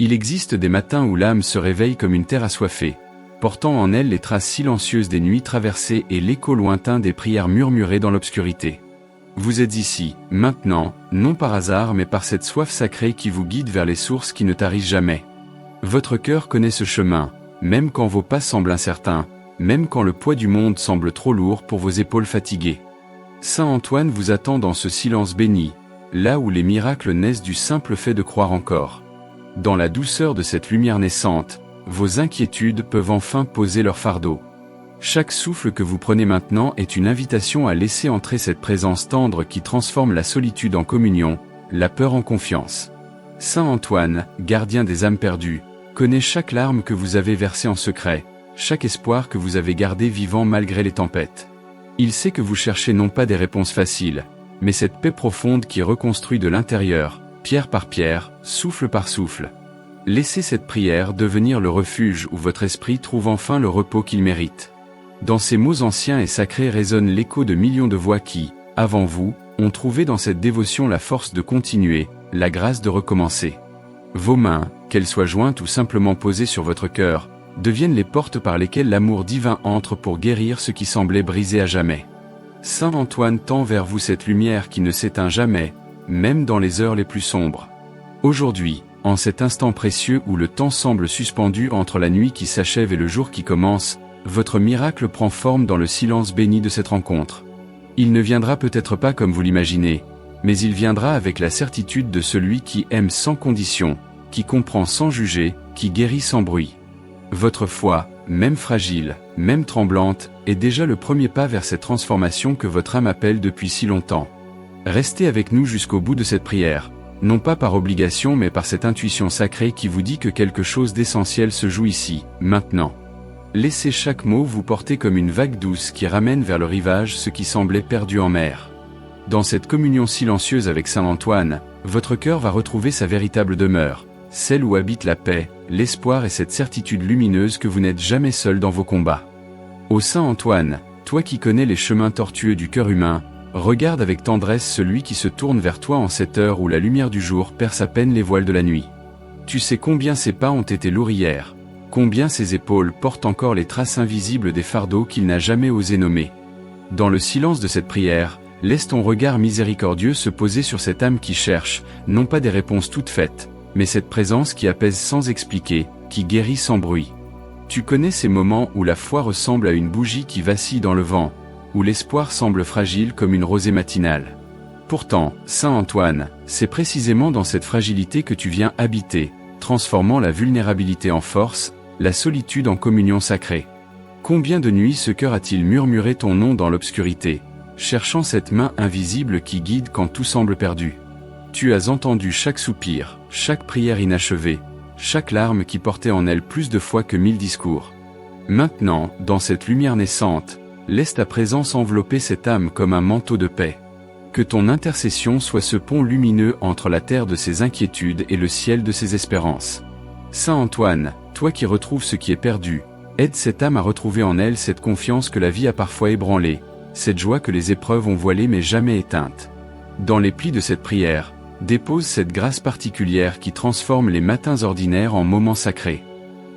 Il existe des matins où l'âme se réveille comme une terre assoiffée, portant en elle les traces silencieuses des nuits traversées et l'écho lointain des prières murmurées dans l'obscurité. Vous êtes ici, maintenant, non par hasard mais par cette soif sacrée qui vous guide vers les sources qui ne tarissent jamais. Votre cœur connaît ce chemin, même quand vos pas semblent incertains, même quand le poids du monde semble trop lourd pour vos épaules fatiguées. Saint Antoine vous attend dans ce silence béni, là où les miracles naissent du simple fait de croire encore. Dans la douceur de cette lumière naissante, vos inquiétudes peuvent enfin poser leur fardeau. Chaque souffle que vous prenez maintenant est une invitation à laisser entrer cette présence tendre qui transforme la solitude en communion, la peur en confiance. Saint Antoine, gardien des âmes perdues, connaît chaque larme que vous avez versée en secret, chaque espoir que vous avez gardé vivant malgré les tempêtes. Il sait que vous cherchez non pas des réponses faciles, mais cette paix profonde qui reconstruit de l'intérieur, pierre par pierre, souffle par souffle. Laissez cette prière devenir le refuge où votre esprit trouve enfin le repos qu'il mérite. Dans ces mots anciens et sacrés résonne l'écho de millions de voix qui, avant vous, ont trouvé dans cette dévotion la force de continuer, la grâce de recommencer. Vos mains, qu'elles soient jointes ou simplement posées sur votre cœur, deviennent les portes par lesquelles l'amour divin entre pour guérir ce qui semblait brisé à jamais. Saint Antoine tend vers vous cette lumière qui ne s'éteint jamais, même dans les heures les plus sombres. Aujourd'hui, en cet instant précieux où le temps semble suspendu entre la nuit qui s'achève et le jour qui commence, votre miracle prend forme dans le silence béni de cette rencontre. Il ne viendra peut-être pas comme vous l'imaginez, mais il viendra avec la certitude de celui qui aime sans condition, qui comprend sans juger, qui guérit sans bruit. Votre foi, même fragile, même tremblante, est déjà le premier pas vers cette transformation que votre âme appelle depuis si longtemps. Restez avec nous jusqu'au bout de cette prière, non pas par obligation mais par cette intuition sacrée qui vous dit que quelque chose d'essentiel se joue ici, maintenant. Laissez chaque mot vous porter comme une vague douce qui ramène vers le rivage ce qui semblait perdu en mer. Dans cette communion silencieuse avec Saint Antoine, votre cœur va retrouver sa véritable demeure, celle où habite la paix, l'espoir et cette certitude lumineuse que vous n'êtes jamais seul dans vos combats. Ô Saint Antoine, toi qui connais les chemins tortueux du cœur humain, regarde avec tendresse celui qui se tourne vers toi en cette heure où la lumière du jour perce à peine les voiles de la nuit. Tu sais combien ses pas ont été lourds hier, combien ses épaules portent encore les traces invisibles des fardeaux qu'il n'a jamais osé nommer. Dans le silence de cette prière, laisse ton regard miséricordieux se poser sur cette âme qui cherche, non pas des réponses toutes faites, mais cette présence qui apaise sans expliquer, qui guérit sans bruit. Tu connais ces moments où la foi ressemble à une bougie qui vacille dans le vent, où l'espoir semble fragile comme une rosée matinale. Pourtant, Saint Antoine, c'est précisément dans cette fragilité que tu viens habiter, transformant la vulnérabilité en force, la solitude en communion sacrée. Combien de nuits ce cœur a-t-il murmuré ton nom dans l'obscurité, cherchant cette main invisible qui guide quand tout semble perdu. Tu as entendu chaque soupir, chaque prière inachevée, chaque larme qui portait en elle plus de foi que 1000 discours. Maintenant, dans cette lumière naissante, laisse ta présence envelopper cette âme comme un manteau de paix. Que ton intercession soit ce pont lumineux entre la terre de ses inquiétudes et le ciel de ses espérances. Saint Antoine, toi qui retrouves ce qui est perdu, aide cette âme à retrouver en elle cette confiance que la vie a parfois ébranlée, cette joie que les épreuves ont voilée mais jamais éteinte. Dans les plis de cette prière, dépose cette grâce particulière qui transforme les matins ordinaires en moments sacrés.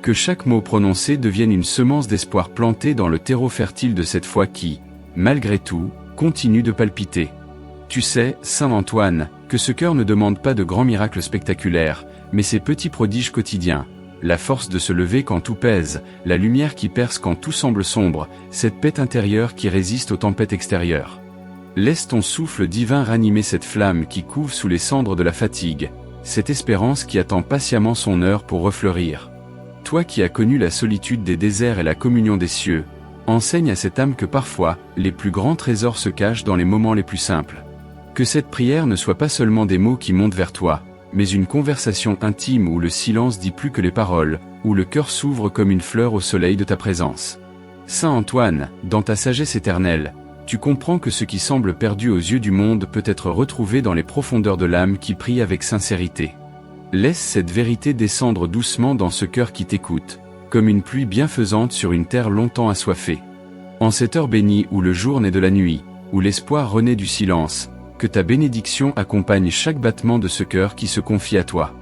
Que chaque mot prononcé devienne une semence d'espoir plantée dans le terreau fertile de cette foi qui, malgré tout, continue de palpiter. Tu sais, Saint Antoine, que ce cœur ne demande pas de grands miracles spectaculaires, mais ces petits prodiges quotidiens, la force de se lever quand tout pèse, la lumière qui perce quand tout semble sombre, cette paix intérieure qui résiste aux tempêtes extérieures. Laisse ton souffle divin ranimer cette flamme qui couve sous les cendres de la fatigue, cette espérance qui attend patiemment son heure pour refleurir. Toi qui as connu la solitude des déserts et la communion des cieux, enseigne à cette âme que parfois, les plus grands trésors se cachent dans les moments les plus simples. Que cette prière ne soit pas seulement des mots qui montent vers toi, mais une conversation intime où le silence dit plus que les paroles, où le cœur s'ouvre comme une fleur au soleil de ta présence. Saint Antoine, dans ta sagesse éternelle, tu comprends que ce qui semble perdu aux yeux du monde peut être retrouvé dans les profondeurs de l'âme qui prie avec sincérité. Laisse cette vérité descendre doucement dans ce cœur qui t'écoute, comme une pluie bienfaisante sur une terre longtemps assoiffée. En cette heure bénie où le jour naît de la nuit, où l'espoir renaît du silence, que ta bénédiction accompagne chaque battement de ce cœur qui se confie à toi.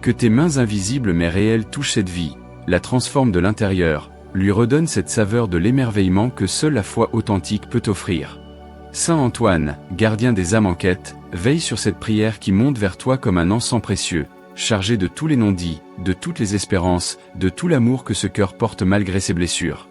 Que tes mains invisibles mais réelles touchent cette vie, la transforment de l'intérieur, lui redonnent cette saveur de l'émerveillement que seule la foi authentique peut offrir. Saint Antoine, gardien des âmes en quête, veille sur cette prière qui monte vers toi comme un encens précieux, chargé de tous les non-dits, de toutes les espérances, de tout l'amour que ce cœur porte malgré ses blessures.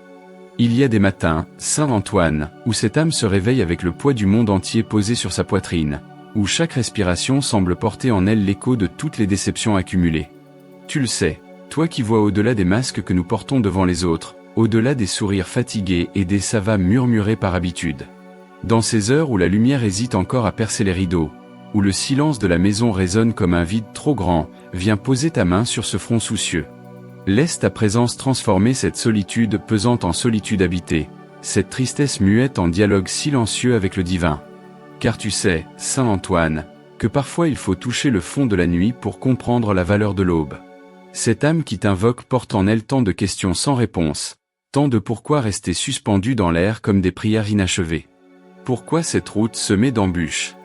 Il y a des matins, Saint Antoine, où cette âme se réveille avec le poids du monde entier posé sur sa poitrine, où chaque respiration semble porter en elle l'écho de toutes les déceptions accumulées. Tu le sais, toi qui vois au-delà des masques que nous portons devant les autres, au-delà des sourires fatigués et des ça va murmurés par habitude. Dans ces heures où la lumière hésite encore à percer les rideaux, où le silence de la maison résonne comme un vide trop grand, viens poser ta main sur ce front soucieux. Laisse ta présence transformer cette solitude pesante en solitude habitée, cette tristesse muette en dialogue silencieux avec le divin. Car tu sais, Saint Antoine, que parfois il faut toucher le fond de la nuit pour comprendre la valeur de l'aube. Cette âme qui t'invoque porte en elle tant de questions sans réponse, tant de pourquoi rester suspendu dans l'air comme des prières inachevées. Pourquoi cette route semée d'embûches?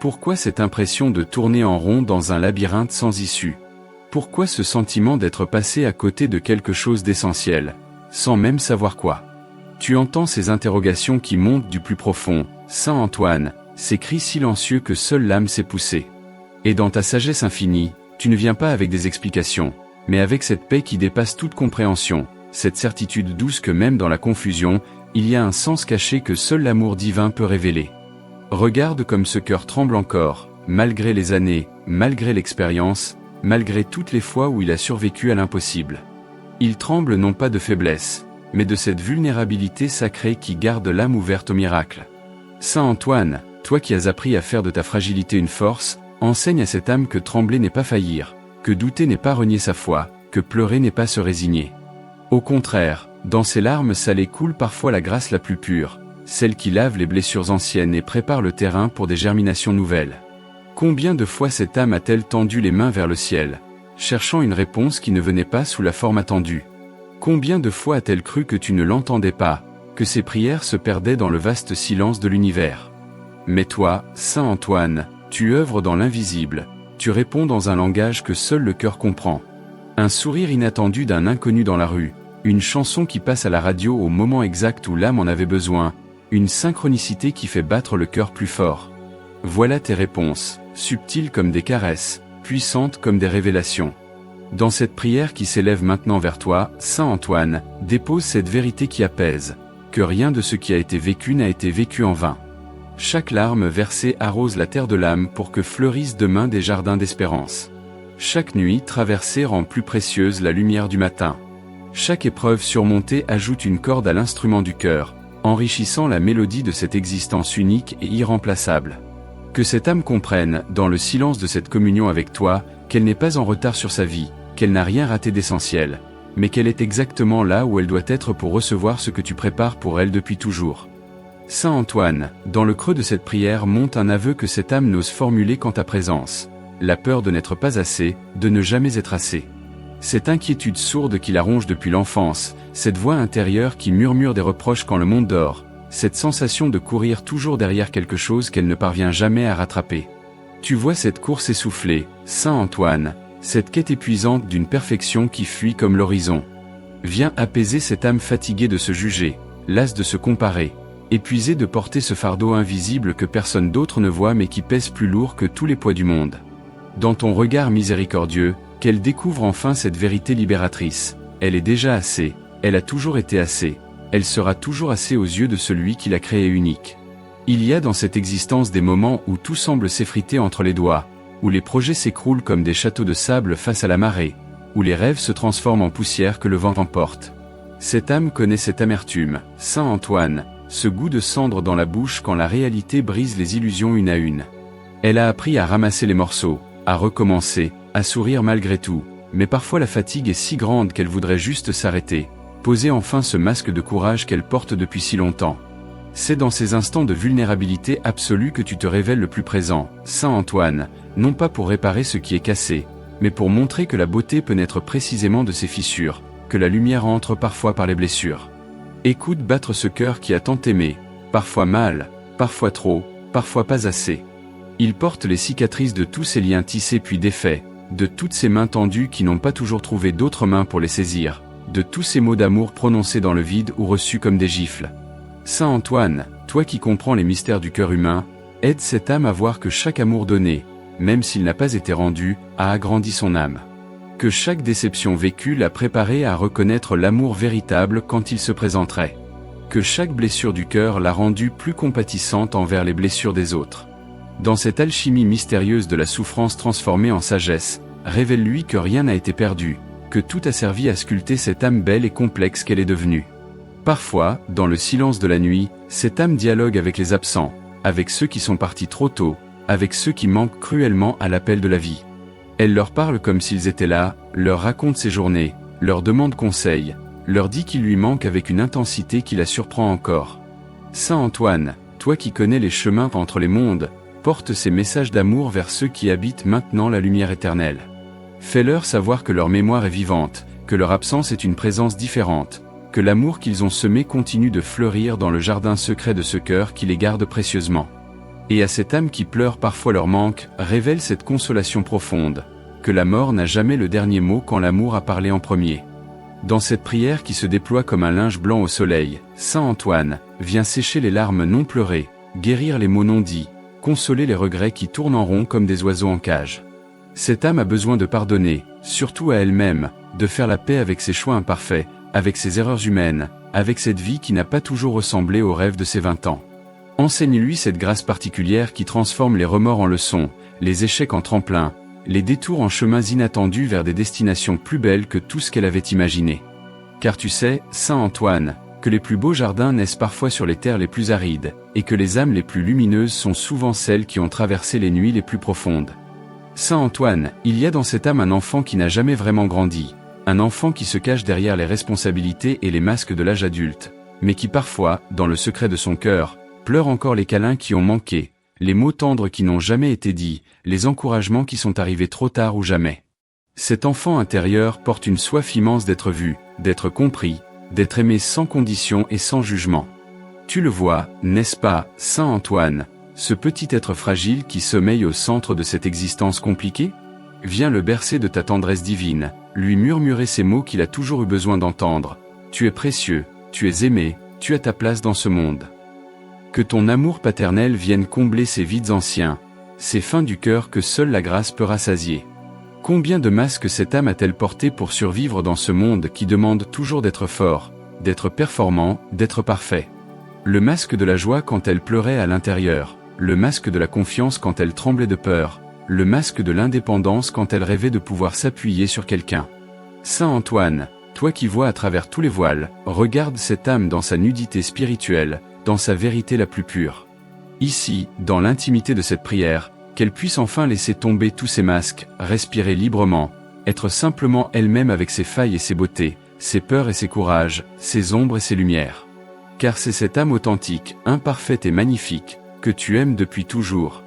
Pourquoi cette impression de tourner en rond dans un labyrinthe sans issue? Pourquoi ce sentiment d'être passé à côté de quelque chose d'essentiel, sans même savoir quoi? Tu entends ces interrogations qui montent du plus profond, Saint Antoine, ces cris silencieux que seule l'âme sait pousser. Et dans ta sagesse infinie, tu ne viens pas avec des explications, mais avec cette paix qui dépasse toute compréhension, cette certitude douce que même dans la confusion, il y a un sens caché que seul l'amour divin peut révéler. Regarde comme ce cœur tremble encore, malgré les années, malgré l'expérience, malgré toutes les fois où il a survécu à l'impossible. Il tremble non pas de faiblesse, mais de cette vulnérabilité sacrée qui garde l'âme ouverte au miracle. Saint Antoine, toi qui as appris à faire de ta fragilité une force, enseigne à cette âme que trembler n'est pas faillir, que douter n'est pas renier sa foi, que pleurer n'est pas se résigner. Au contraire, dans ses larmes salées coule parfois la grâce la plus pure, celle qui lave les blessures anciennes et prépare le terrain pour des germinations nouvelles. Combien de fois cette âme a-t-elle tendu les mains vers le ciel, cherchant une réponse qui ne venait pas sous la forme attendue? Combien de fois a-t-elle cru que tu ne l'entendais pas, que ses prières se perdaient dans le vaste silence de l'univers? Mais toi, Saint Antoine, tu œuvres dans l'invisible, tu réponds dans un langage que seul le cœur comprend. Un sourire inattendu d'un inconnu dans la rue, une chanson qui passe à la radio au moment exact où l'âme en avait besoin, une synchronicité qui fait battre le cœur plus fort. Voilà tes réponses, subtiles comme des caresses, puissantes comme des révélations. Dans cette prière qui s'élève maintenant vers toi, Saint Antoine, dépose cette vérité qui apaise, que rien de ce qui a été vécu n'a été vécu en vain. Chaque larme versée arrose la terre de l'âme pour que fleurissent demain des jardins d'espérance. Chaque nuit traversée rend plus précieuse la lumière du matin. Chaque épreuve surmontée ajoute une corde à l'instrument du cœur, enrichissant la mélodie de cette existence unique et irremplaçable. Que cette âme comprenne, dans le silence de cette communion avec toi, qu'elle n'est pas en retard sur sa vie, qu'elle n'a rien raté d'essentiel, mais qu'elle est exactement là où elle doit être pour recevoir ce que tu prépares pour elle depuis toujours. Saint Antoine, dans le creux de cette prière monte un aveu que cette âme n'ose formuler qu'en ta présence. La peur de n'être pas assez, de ne jamais être assez. Cette inquiétude sourde qui la ronge depuis l'enfance, cette voix intérieure qui murmure des reproches quand le monde dort, cette sensation de courir toujours derrière quelque chose qu'elle ne parvient jamais à rattraper. Tu vois cette course essoufflée, Saint Antoine, cette quête épuisante d'une perfection qui fuit comme l'horizon. Viens apaiser cette âme fatiguée de se juger, lasse de se comparer, épuisée de porter ce fardeau invisible que personne d'autre ne voit mais qui pèse plus lourd que tous les poids du monde. Dans ton regard miséricordieux, qu'elle découvre enfin cette vérité libératrice. Elle est déjà assez, elle a toujours été assez, elle sera toujours assez aux yeux de celui qui l'a créée unique. Il y a dans cette existence des moments où tout semble s'effriter entre les doigts, où les projets s'écroulent comme des châteaux de sable face à la marée, où les rêves se transforment en poussière que le vent emporte. Cette âme connaît cette amertume, Saint Antoine, ce goût de cendre dans la bouche quand la réalité brise les illusions une à une. Elle a appris à ramasser les morceaux, à recommencer, à sourire malgré tout, mais parfois la fatigue est si grande qu'elle voudrait juste s'arrêter, poser enfin ce masque de courage qu'elle porte depuis si longtemps. C'est dans ces instants de vulnérabilité absolue que tu te révèles le plus présent, Saint Antoine, non pas pour réparer ce qui est cassé, mais pour montrer que la beauté peut naître précisément de ces fissures, que la lumière entre parfois par les blessures. Écoute battre ce cœur qui a tant aimé, parfois mal, parfois trop, parfois pas assez. Il porte les cicatrices de tous ces liens tissés puis défaits, de toutes ces mains tendues qui n'ont pas toujours trouvé d'autres mains pour les saisir, de tous ces mots d'amour prononcés dans le vide ou reçus comme des gifles. Saint Antoine, toi qui comprends les mystères du cœur humain, aide cette âme à voir que chaque amour donné, même s'il n'a pas été rendu, a agrandi son âme. Que chaque déception vécue l'a préparée à reconnaître l'amour véritable quand il se présenterait. Que chaque blessure du cœur l'a rendue plus compatissante envers les blessures des autres. Dans cette alchimie mystérieuse de la souffrance transformée en sagesse, révèle-lui que rien n'a été perdu, que tout a servi à sculpter cette âme belle et complexe qu'elle est devenue. Parfois, dans le silence de la nuit, cette âme dialogue avec les absents, avec ceux qui sont partis trop tôt, avec ceux qui manquent cruellement à l'appel de la vie. Elle leur parle comme s'ils étaient là, leur raconte ses journées, leur demande conseil, leur dit qu'il lui manque avec une intensité qui la surprend encore. Saint Antoine, toi qui connais les chemins entre les mondes, porte ces messages d'amour vers ceux qui habitent maintenant la lumière éternelle. Fais-leur savoir que leur mémoire est vivante, que leur absence est une présence différente, que l'amour qu'ils ont semé continue de fleurir dans le jardin secret de ce cœur qui les garde précieusement. Et à cette âme qui pleure parfois leur manque, révèle cette consolation profonde, que la mort n'a jamais le dernier mot quand l'amour a parlé en premier. Dans cette prière qui se déploie comme un linge blanc au soleil, Saint Antoine vient sécher les larmes non pleurées, guérir les mots non dits, consoler les regrets qui tournent en rond comme des oiseaux en cage. Cette âme a besoin de pardonner, surtout à elle-même, de faire la paix avec ses choix imparfaits, avec ses erreurs humaines, avec cette vie qui n'a pas toujours ressemblé au rêve de ses 20 ans. Enseigne-lui cette grâce particulière qui transforme les remords en leçons, les échecs en tremplins, les détours en chemins inattendus vers des destinations plus belles que tout ce qu'elle avait imaginé. Car tu sais, Saint Antoine, que les plus beaux jardins naissent parfois sur les terres les plus arides, et que les âmes les plus lumineuses sont souvent celles qui ont traversé les nuits les plus profondes. Saint Antoine, il y a dans cette âme un enfant qui n'a jamais vraiment grandi, un enfant qui se cache derrière les responsabilités et les masques de l'âge adulte, mais qui parfois, dans le secret de son cœur, pleure encore les câlins qui ont manqué, les mots tendres qui n'ont jamais été dits, les encouragements qui sont arrivés trop tard ou jamais. Cet enfant intérieur porte une soif immense d'être vu, d'être compris, d'être aimé sans condition et sans jugement. Tu le vois, n'est-ce pas, Saint Antoine, ce petit être fragile qui sommeille au centre de cette existence compliquée? Viens le bercer de ta tendresse divine, lui murmurer ces mots qu'il a toujours eu besoin d'entendre. Tu es précieux, tu es aimé, tu as ta place dans ce monde. Que ton amour paternel vienne combler ces vides anciens, ces fins du cœur que seule la grâce peut rassasier. Combien de masques cette âme a-t-elle porté pour survivre dans ce monde qui demande toujours d'être fort, d'être performant, d'être parfait. Le masque de la joie quand elle pleurait à l'intérieur, le masque de la confiance quand elle tremblait de peur, le masque de l'indépendance quand elle rêvait de pouvoir s'appuyer sur quelqu'un. Saint Antoine, toi qui vois à travers tous les voiles, regarde cette âme dans sa nudité spirituelle, dans sa vérité la plus pure. Ici, dans l'intimité de cette prière, qu'elle puisse enfin laisser tomber tous ses masques, respirer librement, être simplement elle-même avec ses failles et ses beautés, ses peurs et ses courages, ses ombres et ses lumières. Car c'est cette âme authentique, imparfaite et magnifique, que tu aimes depuis toujours.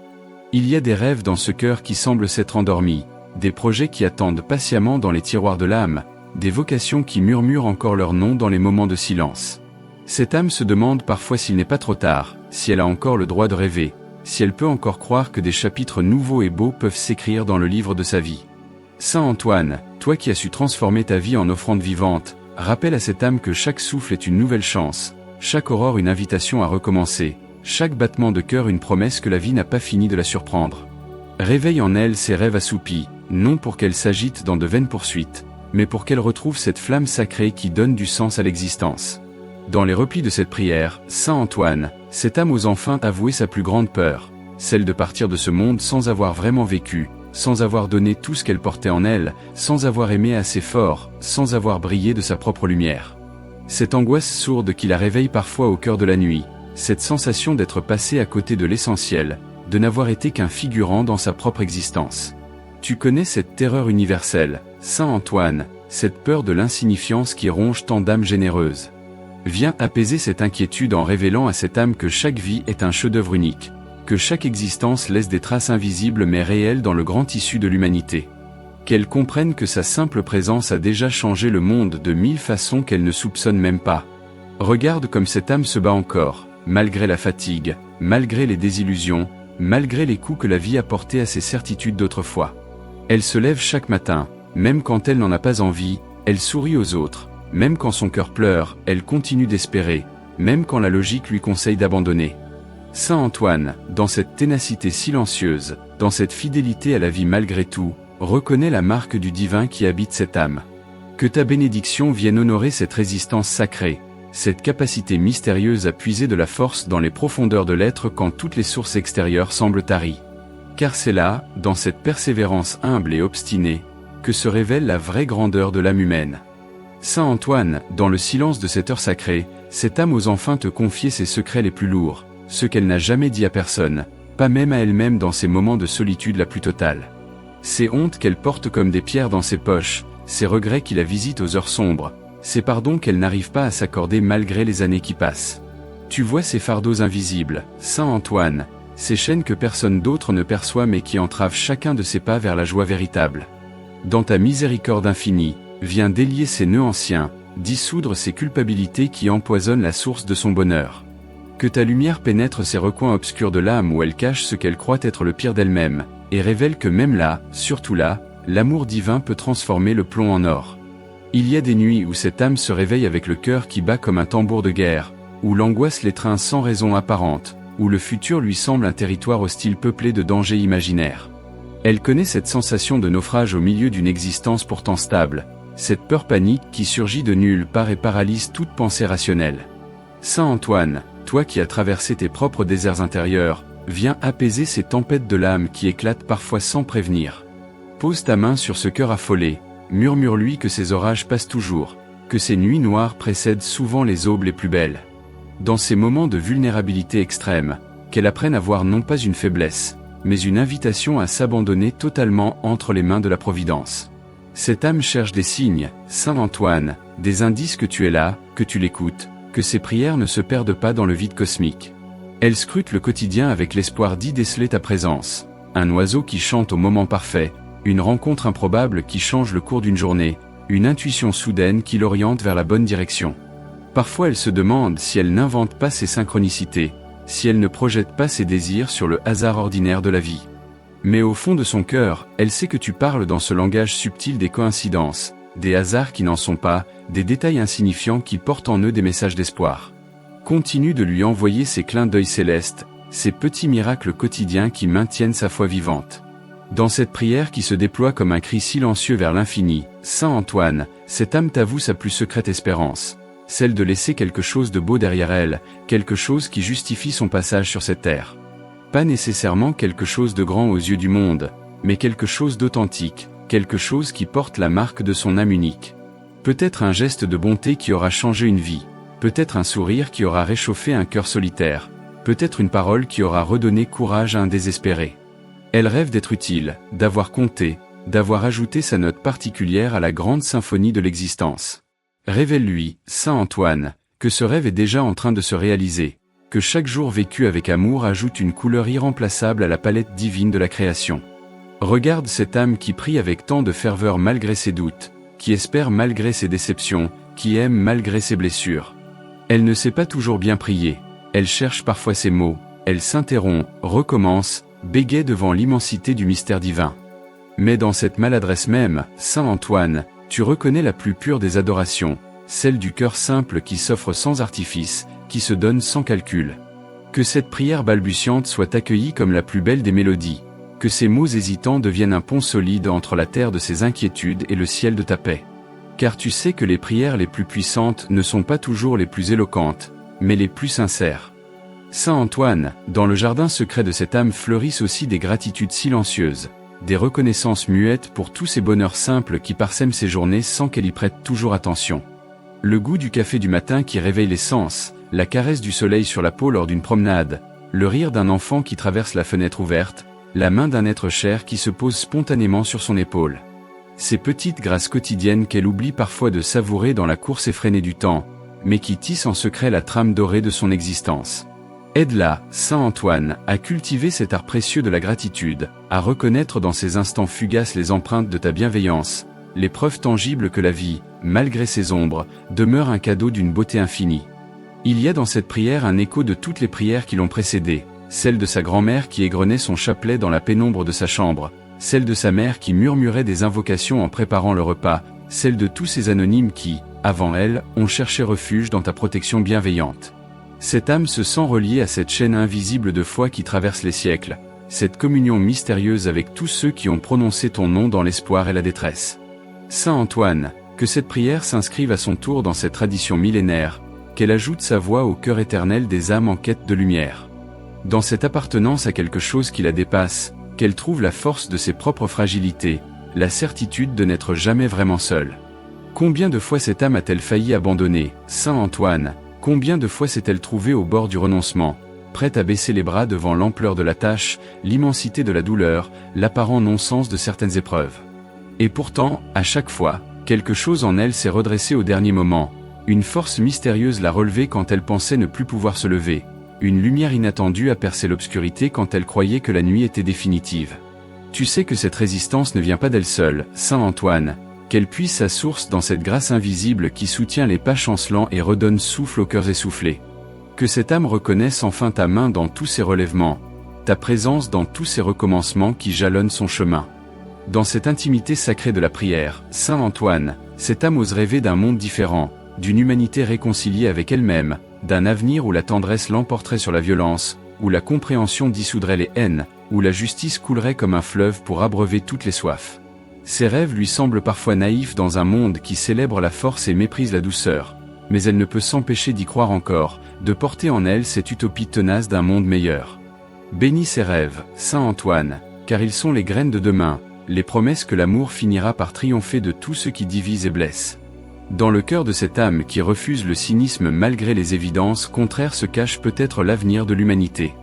Il y a des rêves dans ce cœur qui semblent s'être endormis, des projets qui attendent patiemment dans les tiroirs de l'âme, des vocations qui murmurent encore leur nom dans les moments de silence. Cette âme se demande parfois s'il n'est pas trop tard, si elle a encore le droit de rêver, si elle peut encore croire que des chapitres nouveaux et beaux peuvent s'écrire dans le livre de sa vie. Saint Antoine, toi qui as su transformer ta vie en offrande vivante, rappelle à cette âme que chaque souffle est une nouvelle chance, chaque aurore une invitation à recommencer, chaque battement de cœur une promesse que la vie n'a pas fini de la surprendre. Réveille en elle ses rêves assoupis, non pour qu'elle s'agite dans de vaines poursuites, mais pour qu'elle retrouve cette flamme sacrée qui donne du sens à l'existence. Dans les replis de cette prière, Saint Antoine, cette âme ose enfin avouer sa plus grande peur, celle de partir de ce monde sans avoir vraiment vécu, sans avoir donné tout ce qu'elle portait en elle, sans avoir aimé assez fort, sans avoir brillé de sa propre lumière. Cette angoisse sourde qui la réveille parfois au cœur de la nuit, cette sensation d'être passé à côté de l'essentiel, de n'avoir été qu'un figurant dans sa propre existence. Tu connais cette terreur universelle, Saint Antoine, cette peur de l'insignifiance qui ronge tant d'âmes généreuses. Viens apaiser cette inquiétude en révélant à cette âme que chaque vie est un chef-d'œuvre unique, que chaque existence laisse des traces invisibles mais réelles dans le grand tissu de l'humanité. Qu'elle comprenne que sa simple présence a déjà changé le monde de 1000 façons qu'elle ne soupçonne même pas. Regarde comme cette âme se bat encore, malgré la fatigue, malgré les désillusions, malgré les coups que la vie a portés à ses certitudes d'autrefois. Elle se lève chaque matin, même quand elle n'en a pas envie, elle sourit aux autres, même quand son cœur pleure, elle continue d'espérer, même quand la logique lui conseille d'abandonner. Saint Antoine, dans cette ténacité silencieuse, dans cette fidélité à la vie malgré tout, reconnaît la marque du divin qui habite cette âme. Que ta bénédiction vienne honorer cette résistance sacrée, cette capacité mystérieuse à puiser de la force dans les profondeurs de l'être quand toutes les sources extérieures semblent taries. Car c'est là, dans cette persévérance humble et obstinée, que se révèle la vraie grandeur de l'âme humaine. Saint Antoine, dans le silence de cette heure sacrée, cette âme ose enfin te confier ses secrets les plus lourds, ceux qu'elle n'a jamais dit à personne, pas même à elle-même dans ses moments de solitude la plus totale. Ces hontes qu'elle porte comme des pierres dans ses poches, ces regrets qui la visitent aux heures sombres, ces pardons qu'elle n'arrive pas à s'accorder malgré les années qui passent. Tu vois ces fardeaux invisibles, Saint Antoine, ces chaînes que personne d'autre ne perçoit mais qui entravent chacun de ses pas vers la joie véritable. Dans ta miséricorde infinie, viens délier ces nœuds anciens, dissoudre ces culpabilités qui empoisonnent la source de son bonheur. Que ta lumière pénètre ces recoins obscurs de l'âme où elle cache ce qu'elle croit être le pire d'elle-même, et révèle que même là, surtout là, l'amour divin peut transformer le plomb en or. Il y a des nuits où cette âme se réveille avec le cœur qui bat comme un tambour de guerre, où l'angoisse l'étreint sans raison apparente, où le futur lui semble un territoire hostile peuplé de dangers imaginaires. Elle connaît cette sensation de naufrage au milieu d'une existence pourtant stable, cette peur panique qui surgit de nulle part et paralyse toute pensée rationnelle. Saint Antoine, toi qui as traversé tes propres déserts intérieurs, viens apaiser ces tempêtes de l'âme qui éclatent parfois sans prévenir. Pose ta main sur ce cœur affolé, murmure-lui que ces orages passent toujours, que ces nuits noires précèdent souvent les aubes les plus belles. Dans ces moments de vulnérabilité extrême, qu'elle apprenne à voir non pas une faiblesse, mais une invitation à s'abandonner totalement entre les mains de la Providence. Cette âme cherche des signes, Saint Antoine, des indices que tu es là, que tu l'écoutes, que ses prières ne se perdent pas dans le vide cosmique. Elle scrute le quotidien avec l'espoir d'y déceler ta présence, un oiseau qui chante au moment parfait, une rencontre improbable qui change le cours d'une journée, une intuition soudaine qui l'oriente vers la bonne direction. Parfois elle se demande si elle n'invente pas ses synchronicités, si elle ne projette pas ses désirs sur le hasard ordinaire de la vie. Mais au fond de son cœur, elle sait que tu parles dans ce langage subtil des coïncidences, des hasards qui n'en sont pas, des détails insignifiants qui portent en eux des messages d'espoir. Continue de lui envoyer ces clins d'œil célestes, ces petits miracles quotidiens qui maintiennent sa foi vivante. Dans cette prière qui se déploie comme un cri silencieux vers l'infini, Saint Antoine, cette âme t'avoue sa plus secrète espérance, celle de laisser quelque chose de beau derrière elle, quelque chose qui justifie son passage sur cette terre. Pas nécessairement quelque chose de grand aux yeux du monde, mais quelque chose d'authentique, quelque chose qui porte la marque de son âme unique. Peut-être un geste de bonté qui aura changé une vie, peut-être un sourire qui aura réchauffé un cœur solitaire, peut-être une parole qui aura redonné courage à un désespéré. Elle rêve d'être utile, d'avoir compté, d'avoir ajouté sa note particulière à la grande symphonie de l'existence. Révèle-lui, Saint Antoine, que ce rêve est déjà en train de se réaliser, que chaque jour vécu avec amour ajoute une couleur irremplaçable à la palette divine de la création. Regarde cette âme qui prie avec tant de ferveur malgré ses doutes, qui espère malgré ses déceptions, qui aime malgré ses blessures. Elle ne sait pas toujours bien prier, elle cherche parfois ses mots, elle s'interrompt, recommence, bégaie devant l'immensité du mystère divin. Mais dans cette maladresse même, Saint Antoine, tu reconnais la plus pure des adorations, celle du cœur simple qui s'offre sans artifice, qui se donne sans calcul. Que cette prière balbutiante soit accueillie comme la plus belle des mélodies, que ces mots hésitants deviennent un pont solide entre la terre de ses inquiétudes et le ciel de ta paix. Car tu sais que les prières les plus puissantes ne sont pas toujours les plus éloquentes, mais les plus sincères. Saint Antoine, dans le jardin secret de cette âme fleurissent aussi des gratitudes silencieuses, des reconnaissances muettes pour tous ces bonheurs simples qui parsèment ses journées sans qu'elle y prête toujours attention. Le goût du café du matin qui réveille les sens, la caresse du soleil sur la peau lors d'une promenade, le rire d'un enfant qui traverse la fenêtre ouverte, la main d'un être cher qui se pose spontanément sur son épaule. Ces petites grâces quotidiennes qu'elle oublie parfois de savourer dans la course effrénée du temps, mais qui tissent en secret la trame dorée de son existence. Aide-la, Saint Antoine, à cultiver cet art précieux de la gratitude, à reconnaître dans ces instants fugaces les empreintes de ta bienveillance, les preuves tangibles que la vie, malgré ses ombres, demeure un cadeau d'une beauté infinie. Il y a dans cette prière un écho de toutes les prières qui l'ont précédée, celle de sa grand-mère qui égrenait son chapelet dans la pénombre de sa chambre, celle de sa mère qui murmurait des invocations en préparant le repas, celle de tous ces anonymes qui, avant elle, ont cherché refuge dans ta protection bienveillante. Cette âme se sent reliée à cette chaîne invisible de foi qui traverse les siècles, cette communion mystérieuse avec tous ceux qui ont prononcé ton nom dans l'espoir et la détresse. Saint Antoine, que cette prière s'inscrive à son tour dans cette tradition millénaire, qu'elle ajoute sa voix au cœur éternel des âmes en quête de lumière. Dans cette appartenance à quelque chose qui la dépasse, qu'elle trouve la force de ses propres fragilités, la certitude de n'être jamais vraiment seule. Combien de fois cette âme a-t-elle failli abandonner, Saint Antoine, combien de fois s'est-elle trouvée au bord du renoncement, prête à baisser les bras devant l'ampleur de la tâche, l'immensité de la douleur, l'apparent non-sens de certaines épreuves. Et pourtant, à chaque fois, quelque chose en elle s'est redressé au dernier moment, une force mystérieuse l'a relevée quand elle pensait ne plus pouvoir se lever, une lumière inattendue a percé l'obscurité quand elle croyait que la nuit était définitive. Tu sais que cette résistance ne vient pas d'elle seule, Saint Antoine, qu'elle puise sa source dans cette grâce invisible qui soutient les pas chancelants et redonne souffle aux cœurs essoufflés. Que cette âme reconnaisse enfin ta main dans tous ses relèvements, ta présence dans tous ces recommencements qui jalonnent son chemin. Dans cette intimité sacrée de la prière, Saint Antoine, cette âme ose rêver d'un monde différent, d'une humanité réconciliée avec elle-même, d'un avenir où la tendresse l'emporterait sur la violence, où la compréhension dissoudrait les haines, où la justice coulerait comme un fleuve pour abreuver toutes les soifs. Ces rêves lui semblent parfois naïfs dans un monde qui célèbre la force et méprise la douceur, mais elle ne peut s'empêcher d'y croire encore, de porter en elle cette utopie tenace d'un monde meilleur. Bénis ces rêves, Saint Antoine, car ils sont les graines de demain, les promesses que l'amour finira par triompher de tout ce qui divise et blesse. Dans le cœur de cette âme qui refuse le cynisme malgré les évidences contraires se cache peut-être l'avenir de l'humanité.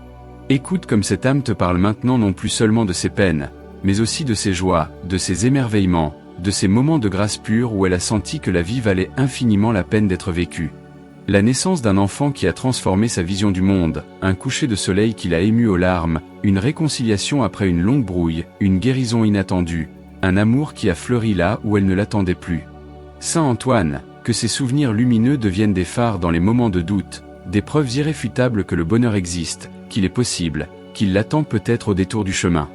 Écoute comme cette âme te parle maintenant non plus seulement de ses peines, mais aussi de ses joies, de ses émerveillements, de ces moments de grâce pure où elle a senti que la vie valait infiniment la peine d'être vécue. La naissance d'un enfant qui a transformé sa vision du monde, un coucher de soleil qui l'a ému aux larmes, une réconciliation après une longue brouille, une guérison inattendue, un amour qui a fleuri là où elle ne l'attendait plus. Saint Antoine, que ces souvenirs lumineux deviennent des phares dans les moments de doute, des preuves irréfutables que le bonheur existe, qu'il est possible, qu'il l'attend peut-être au détour du chemin.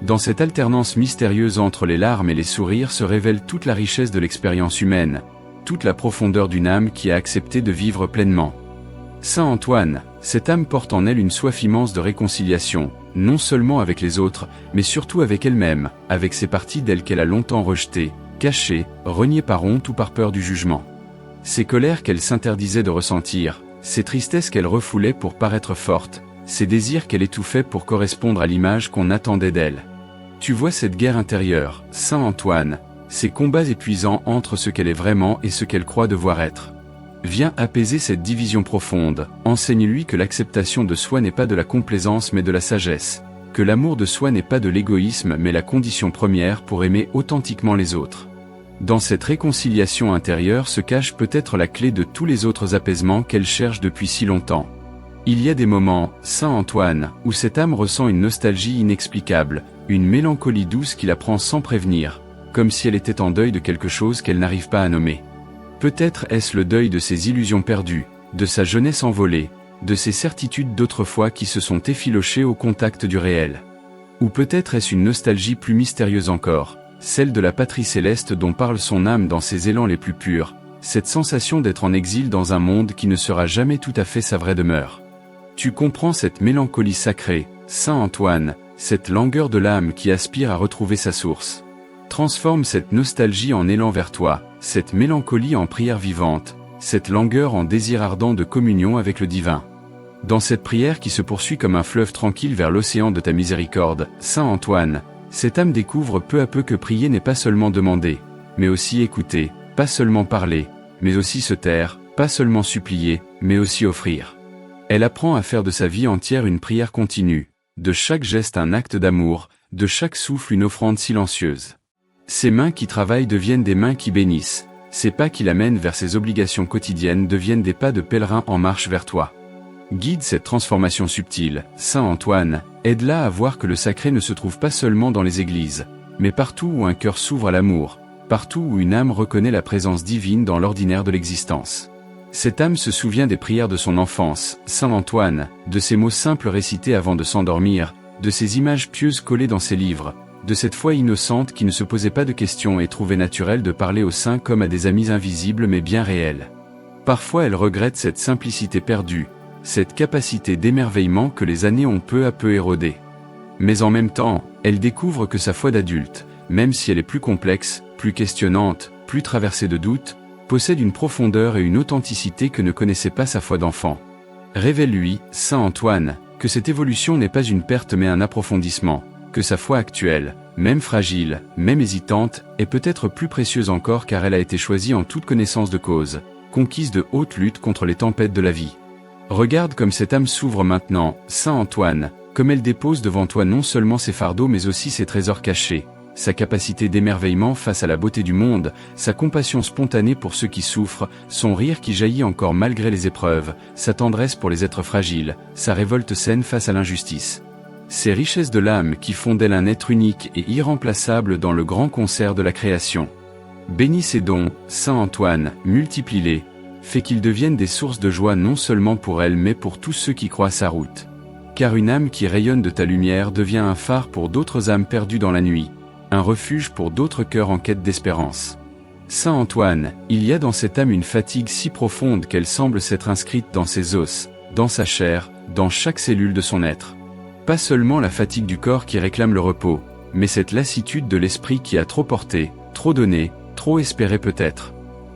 Dans cette alternance mystérieuse entre les larmes et les sourires se révèle toute la richesse de l'expérience humaine, toute la profondeur d'une âme qui a accepté de vivre pleinement. Saint Antoine, cette âme porte en elle une soif immense de réconciliation, non seulement avec les autres, mais surtout avec elle-même, avec ces parties d'elle qu'elle a longtemps rejetées, cachées, reniées par honte ou par peur du jugement. Ces colères qu'elle s'interdisait de ressentir, ces tristesses qu'elle refoulait pour paraître forte, ces désirs qu'elle étouffait pour correspondre à l'image qu'on attendait d'elle. Tu vois cette guerre intérieure, Saint Antoine, ces combats épuisants entre ce qu'elle est vraiment et ce qu'elle croit devoir être. Viens apaiser cette division profonde, enseigne-lui que l'acceptation de soi n'est pas de la complaisance mais de la sagesse, que l'amour de soi n'est pas de l'égoïsme mais la condition première pour aimer authentiquement les autres. Dans cette réconciliation intérieure se cache peut-être la clé de tous les autres apaisements qu'elle cherche depuis si longtemps. Il y a des moments, Saint Antoine, où cette âme ressent une nostalgie inexplicable, une mélancolie douce qui la prend sans prévenir, comme si elle était en deuil de quelque chose qu'elle n'arrive pas à nommer. Peut-être est-ce le deuil de ses illusions perdues, de sa jeunesse envolée, de ses certitudes d'autrefois qui se sont effilochées au contact du réel. Ou peut-être est-ce une nostalgie plus mystérieuse encore, celle de la patrie céleste dont parle son âme dans ses élans les plus purs, cette sensation d'être en exil dans un monde qui ne sera jamais tout à fait sa vraie demeure. Tu comprends cette mélancolie sacrée, Saint Antoine, cette langueur de l'âme qui aspire à retrouver sa source. Transforme cette nostalgie en élan vers toi, cette mélancolie en prière vivante, cette langueur en désir ardent de communion avec le divin. Dans cette prière qui se poursuit comme un fleuve tranquille vers l'océan de ta miséricorde, Saint Antoine, cette âme découvre peu à peu que prier n'est pas seulement demander, mais aussi écouter, pas seulement parler, mais aussi se taire, pas seulement supplier, mais aussi offrir. Elle apprend à faire de sa vie entière une prière continue, de chaque geste un acte d'amour, de chaque souffle une offrande silencieuse. Ses mains qui travaillent deviennent des mains qui bénissent, ses pas qui l'amènent vers ses obligations quotidiennes deviennent des pas de pèlerin en marche vers toi. Guide cette transformation subtile, Saint Antoine, aide-la à voir que le sacré ne se trouve pas seulement dans les églises, mais partout où un cœur s'ouvre à l'amour, partout où une âme reconnaît la présence divine dans l'ordinaire de l'existence. Cette âme se souvient des prières de son enfance, Saint Antoine, de ses mots simples récités avant de s'endormir, de ces images pieuses collées dans ses livres, de cette foi innocente qui ne se posait pas de questions et trouvait naturel de parler aux saints comme à des amis invisibles mais bien réels. Parfois elle regrette cette simplicité perdue, cette capacité d'émerveillement que les années ont peu à peu érodée. Mais en même temps, elle découvre que sa foi d'adulte, même si elle est plus complexe, plus questionnante, plus traversée de doutes, possède une profondeur et une authenticité que ne connaissait pas sa foi d'enfant. Révèle-lui, Saint Antoine, que cette évolution n'est pas une perte mais un approfondissement, que sa foi actuelle, même fragile, même hésitante, est peut-être plus précieuse encore car elle a été choisie en toute connaissance de cause, conquise de haute lutte contre les tempêtes de la vie. Regarde comme cette âme s'ouvre maintenant, Saint Antoine, comme elle dépose devant toi non seulement ses fardeaux mais aussi ses trésors cachés, sa capacité d'émerveillement face à la beauté du monde, sa compassion spontanée pour ceux qui souffrent, son rire qui jaillit encore malgré les épreuves, sa tendresse pour les êtres fragiles, sa révolte saine face à l'injustice. Ces richesses de l'âme qui font d'elle un être unique et irremplaçable dans le grand concert de la création. Bénis ces dons, Saint Antoine, multiplie-les, fais qu'ils deviennent des sources de joie non seulement pour elle mais pour tous ceux qui croient sa route. Car une âme qui rayonne de ta lumière devient un phare pour d'autres âmes perdues dans la nuit, un refuge pour d'autres cœurs en quête d'espérance. Saint Antoine, il y a dans cette âme une fatigue si profonde qu'elle semble s'être inscrite dans ses os, dans sa chair, dans chaque cellule de son être. Pas seulement la fatigue du corps qui réclame le repos, mais cette lassitude de l'esprit qui a trop porté, trop donné, trop espéré peut-être.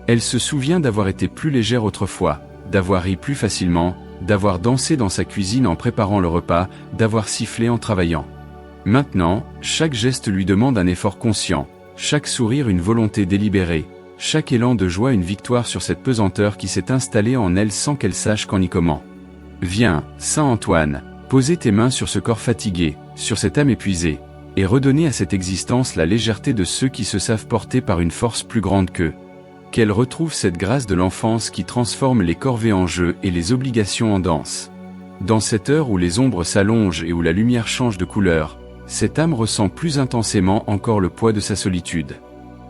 Elle se souvient d'avoir été plus légère autrefois, d'avoir ri plus facilement, d'avoir dansé dans sa cuisine en préparant le repas, d'avoir sifflé en travaillant. Maintenant, chaque geste lui demande un effort conscient, chaque sourire une volonté délibérée, chaque élan de joie une victoire sur cette pesanteur qui s'est installée en elle sans qu'elle sache quand ni comment. Viens, Saint Antoine, poser tes mains sur ce corps fatigué, sur cette âme épuisée, et redonner à cette existence la légèreté de ceux qui se savent portés par une force plus grande qu'eux. Qu'elle retrouve cette grâce de l'enfance qui transforme les corvées en jeu et les obligations en danse. Dans cette heure où les ombres s'allongent et où la lumière change de couleur, cette âme ressent plus intensément encore le poids de sa solitude.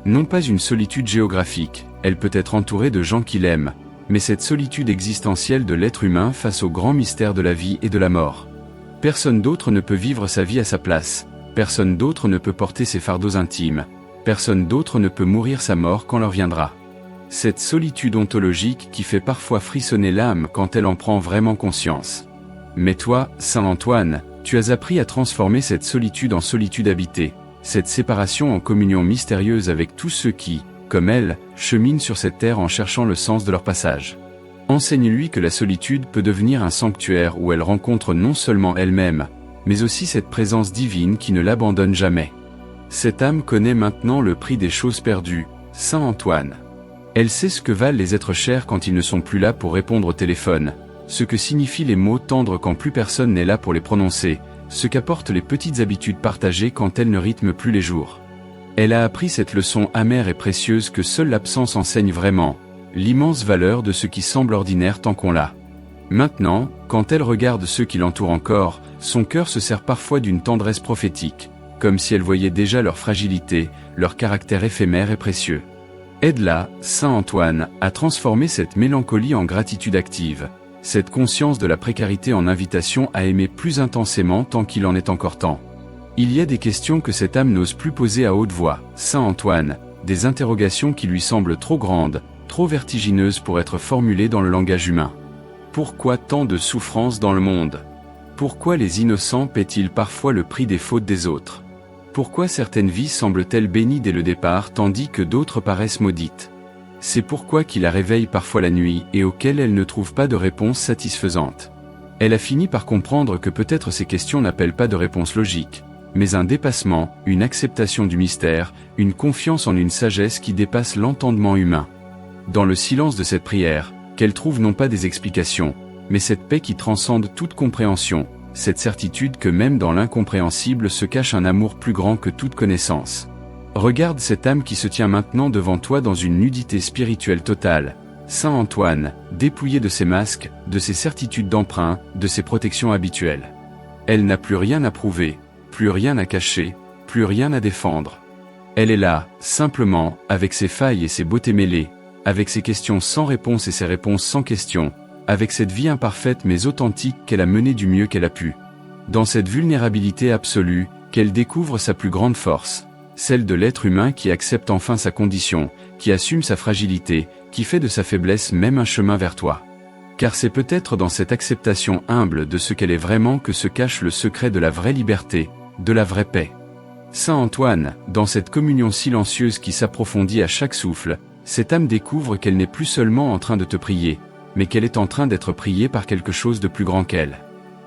Non pas une solitude géographique, elle peut être entourée de gens qui l'aiment, mais cette solitude existentielle de l'être humain face au grand mystère de la vie et de la mort. Personne d'autre ne peut vivre sa vie à sa place, personne d'autre ne peut porter ses fardeaux intimes, personne d'autre ne peut mourir sa mort quand l'heure viendra. Cette solitude ontologique qui fait parfois frissonner l'âme quand elle en prend vraiment conscience. Mais toi, Saint Antoine, tu as appris à transformer cette solitude en solitude habitée, cette séparation en communion mystérieuse avec tous ceux qui, comme elle, cheminent sur cette terre en cherchant le sens de leur passage. Enseigne-lui que la solitude peut devenir un sanctuaire où elle rencontre non seulement elle-même, mais aussi cette présence divine qui ne l'abandonne jamais. Cette âme connaît maintenant le prix des choses perdues, Saint Antoine. Elle sait ce que valent les êtres chers quand ils ne sont plus là pour répondre au téléphone, ce que signifient les mots tendres quand plus personne n'est là pour les prononcer, ce qu'apportent les petites habitudes partagées quand elles ne rythment plus les jours. Elle a appris cette leçon amère et précieuse que seule l'absence enseigne vraiment, l'immense valeur de ce qui semble ordinaire tant qu'on l'a. Maintenant, quand elle regarde ceux qui l'entourent encore, son cœur se serre parfois d'une tendresse prophétique, comme si elle voyait déjà leur fragilité, leur caractère éphémère et précieux. Aide-la, Saint Antoine, à transformer cette mélancolie en gratitude active, cette conscience de la précarité en invitation à aimer plus intensément tant qu'il en est encore temps. Il y a des questions que cette âme n'ose plus poser à haute voix, Saint Antoine, des interrogations qui lui semblent trop grandes, trop vertigineuses pour être formulées dans le langage humain. Pourquoi tant de souffrances dans le monde? Pourquoi les innocents paient-ils parfois le prix des fautes des autres? Pourquoi certaines vies semblent-elles bénies dès le départ tandis que d'autres paraissent maudites? C'est pourquoi qui la réveille parfois la nuit et auquel elle ne trouve pas de réponse satisfaisante. Elle a fini par comprendre que peut-être ces questions n'appellent pas de réponse logique, mais un dépassement, une acceptation du mystère, une confiance en une sagesse qui dépasse l'entendement humain. Dans le silence de cette prière, qu'elle trouve non pas des explications, mais cette paix qui transcende toute compréhension, cette certitude que même dans l'incompréhensible se cache un amour plus grand que toute connaissance. Regarde cette âme qui se tient maintenant devant toi dans une nudité spirituelle totale. Saint Antoine, dépouillé de ses masques, de ses certitudes d'emprunt, de ses protections habituelles. Elle n'a plus rien à prouver, plus rien à cacher, plus rien à défendre. Elle est là, simplement, avec ses failles et ses beautés mêlées, avec ses questions sans réponse et ses réponses sans questions, avec cette vie imparfaite mais authentique qu'elle a menée du mieux qu'elle a pu. Dans cette vulnérabilité absolue, qu'elle découvre sa plus grande force, celle de l'être humain qui accepte enfin sa condition, qui assume sa fragilité, qui fait de sa faiblesse même un chemin vers toi. Car c'est peut-être dans cette acceptation humble de ce qu'elle est vraiment que se cache le secret de la vraie liberté, de la vraie paix. Saint Antoine, dans cette communion silencieuse qui s'approfondit à chaque souffle, cette âme découvre qu'elle n'est plus seulement en train de te prier, mais qu'elle est en train d'être priée par quelque chose de plus grand qu'elle.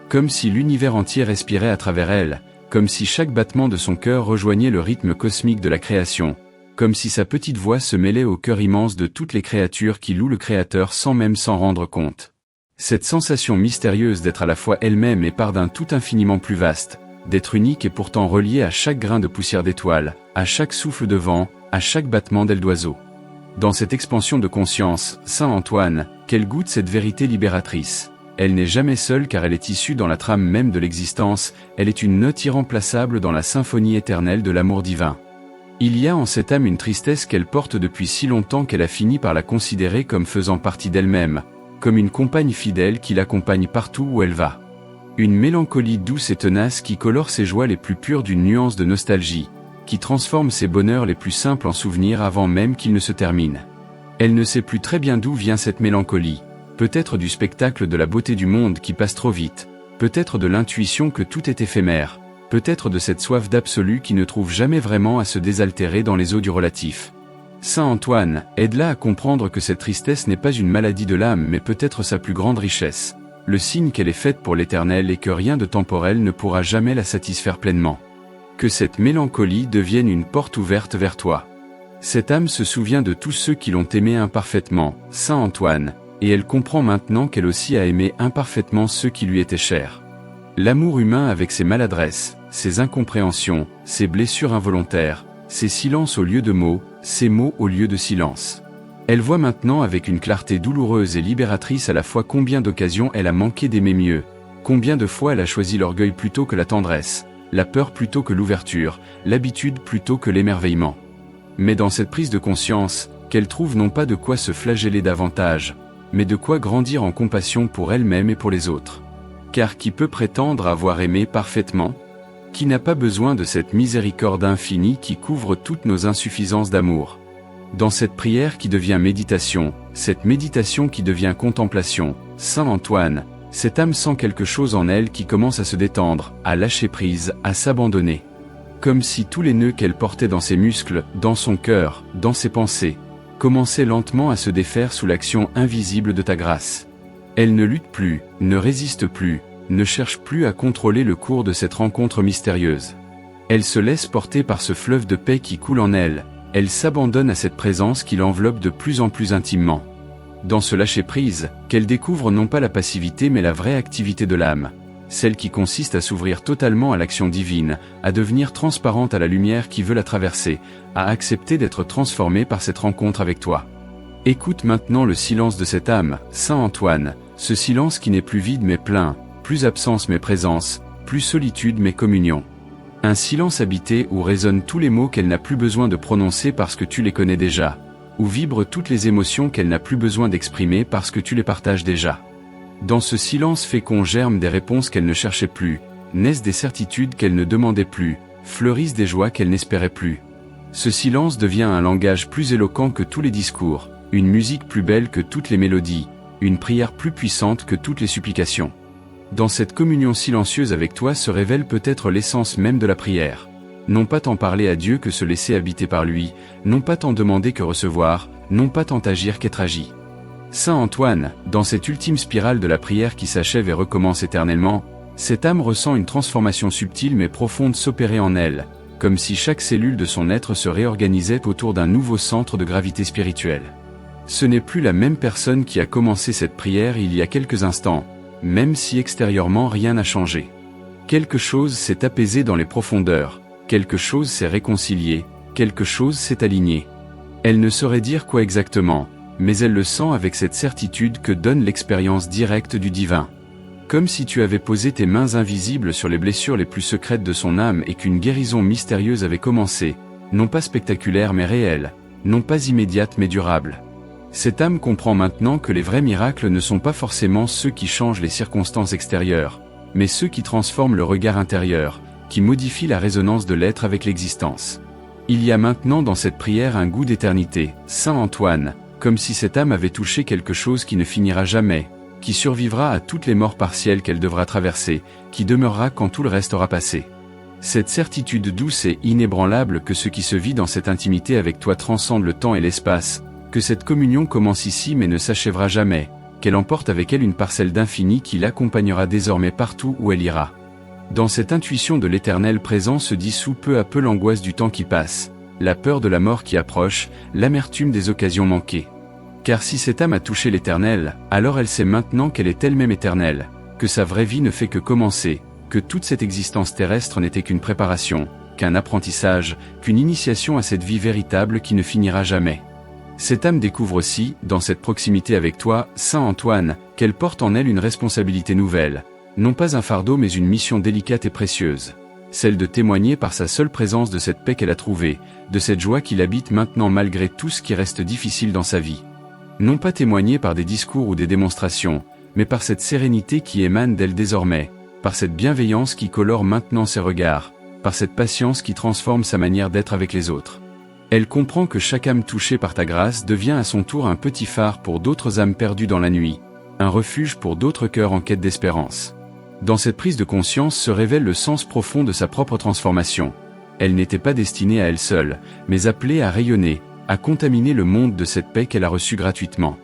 Comme si l'univers entier respirait à travers elle, comme si chaque battement de son cœur rejoignait le rythme cosmique de la création, comme si sa petite voix se mêlait au cœur immense de toutes les créatures qui louent le Créateur sans même s'en rendre compte. Cette sensation mystérieuse d'être à la fois elle-même et part d'un tout infiniment plus vaste, d'être unique et pourtant reliée à chaque grain de poussière d'étoile, à chaque souffle de vent, à chaque battement d'aile d'oiseau. Dans cette expansion de conscience, Saint Antoine, qu'elle goûte cette vérité libératrice. Elle n'est jamais seule car elle est issue dans la trame même de l'existence, elle est une note irremplaçable dans la symphonie éternelle de l'amour divin. Il y a en cette âme une tristesse qu'elle porte depuis si longtemps qu'elle a fini par la considérer comme faisant partie d'elle-même, comme une compagne fidèle qui l'accompagne partout où elle va. Une mélancolie douce et tenace qui colore ses joies les plus pures d'une nuance de nostalgie, qui transforme ses bonheurs les plus simples en souvenirs avant même qu'ils ne se terminent. Elle ne sait plus très bien d'où vient cette mélancolie. Peut-être du spectacle de la beauté du monde qui passe trop vite, peut-être de l'intuition que tout est éphémère, peut-être de cette soif d'absolu qui ne trouve jamais vraiment à se désaltérer dans les eaux du relatif. Saint Antoine, aide-la à comprendre que cette tristesse n'est pas une maladie de l'âme mais peut-être sa plus grande richesse, le signe qu'elle est faite pour l'éternel et que rien de temporel ne pourra jamais la satisfaire pleinement. Que cette mélancolie devienne une porte ouverte vers toi. Cette âme se souvient de tous ceux qui l'ont aimée imparfaitement, Saint Antoine, et elle comprend maintenant qu'elle aussi a aimé imparfaitement ceux qui lui étaient chers. L'amour humain avec ses maladresses, ses incompréhensions, ses blessures involontaires, ses silences au lieu de mots, ses mots au lieu de silence. Elle voit maintenant avec une clarté douloureuse et libératrice à la fois combien d'occasions elle a manqué d'aimer mieux, combien de fois elle a choisi l'orgueil plutôt que la tendresse, la peur plutôt que l'ouverture, l'habitude plutôt que l'émerveillement. Mais dans cette prise de conscience, qu'elle trouve non pas de quoi se flageller davantage, mais de quoi grandir en compassion pour elle-même et pour les autres. Car qui peut prétendre avoir aimé parfaitement ? Qui n'a pas besoin de cette miséricorde infinie qui couvre toutes nos insuffisances d'amour ? Dans cette prière qui devient méditation, cette méditation qui devient contemplation, Saint Antoine, cette âme sent quelque chose en elle qui commence à se détendre, à lâcher prise, à s'abandonner. Comme si tous les nœuds qu'elle portait dans ses muscles, dans son cœur, dans ses pensées, commençait lentement à se défaire sous l'action invisible de ta grâce. Elle ne lutte plus, ne résiste plus, ne cherche plus à contrôler le cours de cette rencontre mystérieuse. Elle se laisse porter par ce fleuve de paix qui coule en elle, elle s'abandonne à cette présence qui l'enveloppe de plus en plus intimement. Dans ce lâcher-prise, qu'elle découvre non pas la passivité mais la vraie activité de l'âme, celle qui consiste à s'ouvrir totalement à l'action divine, à devenir transparente à la lumière qui veut la traverser, à accepter d'être transformée par cette rencontre avec toi. Écoute maintenant le silence de cette âme, Saint Antoine, ce silence qui n'est plus vide mais plein, plus absence mais présence, plus solitude mais communion. Un silence habité où résonnent tous les mots qu'elle n'a plus besoin de prononcer parce que tu les connais déjà, où vibrent toutes les émotions qu'elle n'a plus besoin d'exprimer parce que tu les partages déjà. Dans ce silence fécond germent des réponses qu'elle ne cherchait plus, naissent des certitudes qu'elle ne demandait plus, fleurissent des joies qu'elle n'espérait plus. Ce silence devient un langage plus éloquent que tous les discours, une musique plus belle que toutes les mélodies, une prière plus puissante que toutes les supplications. Dans cette communion silencieuse avec toi se révèle peut-être l'essence même de la prière. Non pas tant parler à Dieu que se laisser habiter par lui, non pas tant demander que recevoir, non pas tant agir qu'être agi. Saint Antoine, dans cette ultime spirale de la prière qui s'achève et recommence éternellement, cette âme ressent une transformation subtile mais profonde s'opérer en elle, comme si chaque cellule de son être se réorganisait autour d'un nouveau centre de gravité spirituelle. Ce n'est plus la même personne qui a commencé cette prière il y a quelques instants, même si extérieurement rien n'a changé. Quelque chose s'est apaisé dans les profondeurs, quelque chose s'est réconcilié, quelque chose s'est aligné. Elle ne saurait dire quoi exactement, mais elle le sent avec cette certitude que donne l'expérience directe du divin. Comme si tu avais posé tes mains invisibles sur les blessures les plus secrètes de son âme et qu'une guérison mystérieuse avait commencé, non pas spectaculaire mais réelle, non pas immédiate mais durable. Cette âme comprend maintenant que les vrais miracles ne sont pas forcément ceux qui changent les circonstances extérieures, mais ceux qui transforment le regard intérieur, qui modifie la résonance de l'être avec l'existence. Il y a maintenant dans cette prière un goût d'éternité, Saint Antoine, comme si cette âme avait touché quelque chose qui ne finira jamais, qui survivra à toutes les morts partielles qu'elle devra traverser, qui demeurera quand tout le reste aura passé. Cette certitude douce et inébranlable que ce qui se vit dans cette intimité avec toi transcende le temps et l'espace, que cette communion commence ici mais ne s'achèvera jamais, qu'elle emporte avec elle une parcelle d'infini qui l'accompagnera désormais partout où elle ira. Dans cette intuition de l'éternel présent se dissout peu à peu l'angoisse du temps qui passe, la peur de la mort qui approche, l'amertume des occasions manquées. Car si cette âme a touché l'éternel, alors elle sait maintenant qu'elle est elle-même éternelle, que sa vraie vie ne fait que commencer, que toute cette existence terrestre n'était qu'une préparation, qu'un apprentissage, qu'une initiation à cette vie véritable qui ne finira jamais. Cette âme découvre aussi, dans cette proximité avec toi, Saint Antoine, qu'elle porte en elle une responsabilité nouvelle, non pas un fardeau mais une mission délicate et précieuse, celle de témoigner par sa seule présence de cette paix qu'elle a trouvée, de cette joie qui l'habite maintenant malgré tout ce qui reste difficile dans sa vie. Non pas témoigner par des discours ou des démonstrations, mais par cette sérénité qui émane d'elle désormais, par cette bienveillance qui colore maintenant ses regards, par cette patience qui transforme sa manière d'être avec les autres. Elle comprend que chaque âme touchée par ta grâce devient à son tour un petit phare pour d'autres âmes perdues dans la nuit, un refuge pour d'autres cœurs en quête d'espérance. Dans cette prise de conscience se révèle le sens profond de sa propre transformation. Elle n'était pas destinée à elle seule, mais appelée à rayonner, à contaminer le monde de cette paix qu'elle a reçue gratuitement.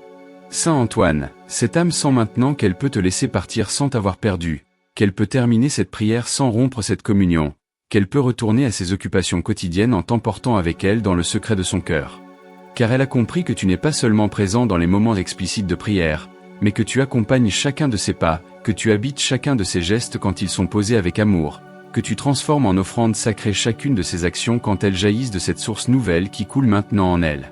Saint Antoine, cette âme sent maintenant qu'elle peut te laisser partir sans t'avoir perdu, qu'elle peut terminer cette prière sans rompre cette communion, qu'elle peut retourner à ses occupations quotidiennes en t'emportant avec elle dans le secret de son cœur. Car elle a compris que tu n'es pas seulement présent dans les moments explicites de prière, mais que tu accompagnes chacun de ses pas, que tu habites chacun de ses gestes quand ils sont posés avec amour, que tu transformes en offrande sacrée chacune de ses actions quand elles jaillissent de cette source nouvelle qui coule maintenant en elle.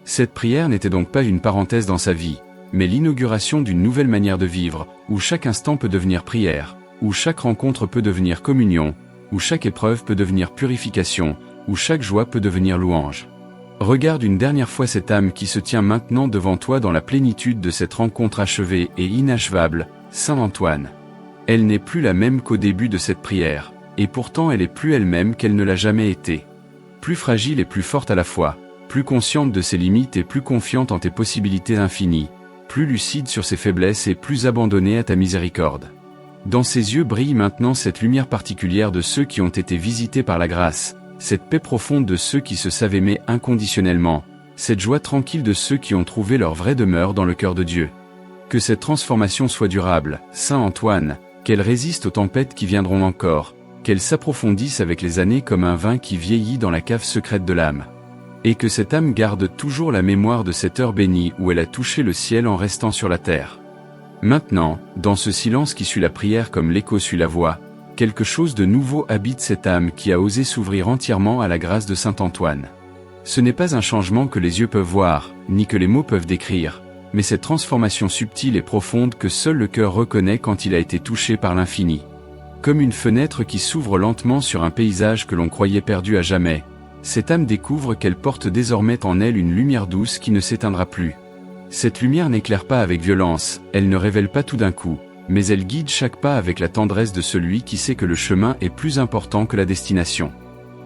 Cette prière n'était donc pas une parenthèse dans sa vie, mais l'inauguration d'une nouvelle manière de vivre, où chaque instant peut devenir prière, où chaque rencontre peut devenir communion, où chaque épreuve peut devenir purification, où chaque joie peut devenir louange. Regarde une dernière fois cette âme qui se tient maintenant devant toi dans la plénitude de cette rencontre achevée et inachevable, Saint Antoine. Elle n'est plus la même qu'au début de cette prière, et pourtant elle est plus elle-même qu'elle ne l'a jamais été. Plus fragile et plus forte à la fois, plus consciente de ses limites et plus confiante en tes possibilités infinies, plus lucide sur ses faiblesses et plus abandonnée à ta miséricorde. Dans ses yeux brille maintenant cette lumière particulière de ceux qui ont été visités par la grâce, cette paix profonde de ceux qui se savent aimer inconditionnellement, cette joie tranquille de ceux qui ont trouvé leur vraie demeure dans le cœur de Dieu. Que cette transformation soit durable, Saint Antoine, qu'elle résiste aux tempêtes qui viendront encore, qu'elle s'approfondisse avec les années comme un vin qui vieillit dans la cave secrète de l'âme. Et que cette âme garde toujours la mémoire de cette heure bénie où elle a touché le ciel en restant sur la terre. Maintenant, dans ce silence qui suit la prière comme l'écho suit la voix, quelque chose de nouveau habite cette âme qui a osé s'ouvrir entièrement à la grâce de Saint Antoine. Ce n'est pas un changement que les yeux peuvent voir, ni que les mots peuvent décrire, mais cette transformation subtile et profonde que seul le cœur reconnaît quand il a été touché par l'infini. Comme une fenêtre qui s'ouvre lentement sur un paysage que l'on croyait perdu à jamais, cette âme découvre qu'elle porte désormais en elle une lumière douce qui ne s'éteindra plus. Cette lumière n'éclaire pas avec violence, elle ne révèle pas tout d'un coup, mais elle guide chaque pas avec la tendresse de celui qui sait que le chemin est plus important que la destination.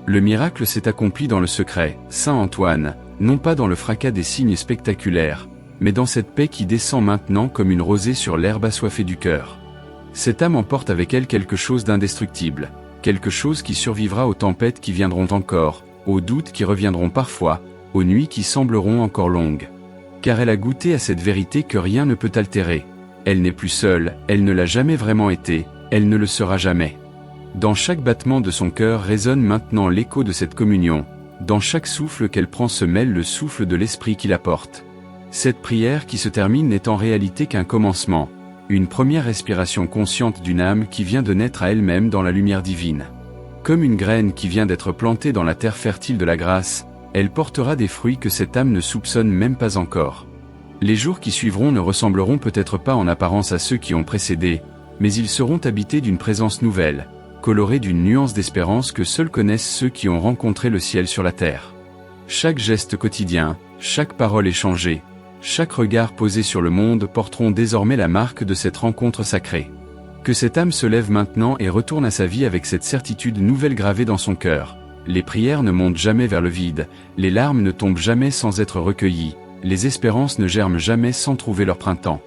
Le miracle s'est accompli dans le secret, Saint Antoine, non pas dans le fracas des signes spectaculaires, mais dans cette paix qui descend maintenant comme une rosée sur l'herbe assoiffée du cœur. Cette âme emporte avec elle quelque chose d'indestructible, quelque chose qui survivra aux tempêtes qui viendront encore, aux doutes qui reviendront parfois, aux nuits qui sembleront encore longues. Car elle a goûté à cette vérité que rien ne peut altérer. Elle n'est plus seule, elle ne l'a jamais vraiment été, elle ne le sera jamais. Dans chaque battement de son cœur résonne maintenant l'écho de cette communion, dans chaque souffle qu'elle prend se mêle le souffle de l'esprit qui la porte. Cette prière qui se termine n'est en réalité qu'un commencement, une première respiration consciente d'une âme qui vient de naître à elle-même dans la lumière divine. Comme une graine qui vient d'être plantée dans la terre fertile de la grâce, elle portera des fruits que cette âme ne soupçonne même pas encore. Les jours qui suivront ne ressembleront peut-être pas en apparence à ceux qui ont précédé, mais ils seront habités d'une présence nouvelle, colorés d'une nuance d'espérance que seuls connaissent ceux qui ont rencontré le ciel sur la terre. Chaque geste quotidien, chaque parole échangée, chaque regard posé sur le monde porteront désormais la marque de cette rencontre sacrée. Que cette âme se lève maintenant et retourne à sa vie avec cette certitude nouvelle gravée dans son cœur. Les prières ne montent jamais vers le vide, les larmes ne tombent jamais sans être recueillies, les espérances ne germent jamais sans trouver leur printemps.